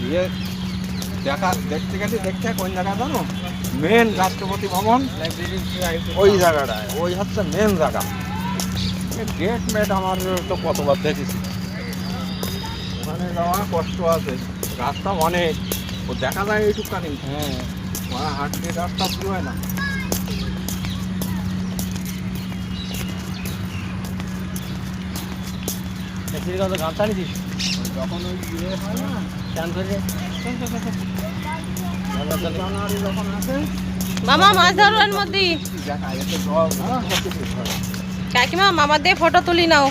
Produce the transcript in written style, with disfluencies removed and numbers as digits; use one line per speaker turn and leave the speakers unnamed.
ইয়ে দেখতে গেছি, দেখতে কোন জায়গা জানো, মেন রাষ্ট্রপতি ভবন ওই জায়গাটায়, ওই হচ্ছে মেন জায়গা। গেট মেট আমার তো কতবার দেখেছি, ওখানে যাওয়া কষ্ট আছে, রাস্তা অনেক, ও দেখা যায় এইটুকখানি। হ্যাঁ, হাঁটলে রাস্তা শুরু হয় না। গামছা নিছিস যখন ওই ইয়ে হয় না, চান করে জানুয়ারি যখন আসে,
মামা মাছ ধরার মধ্যে
দেখা এতে জল,
কাকিমা মামা দিয়ে ফটো তুলি নাও।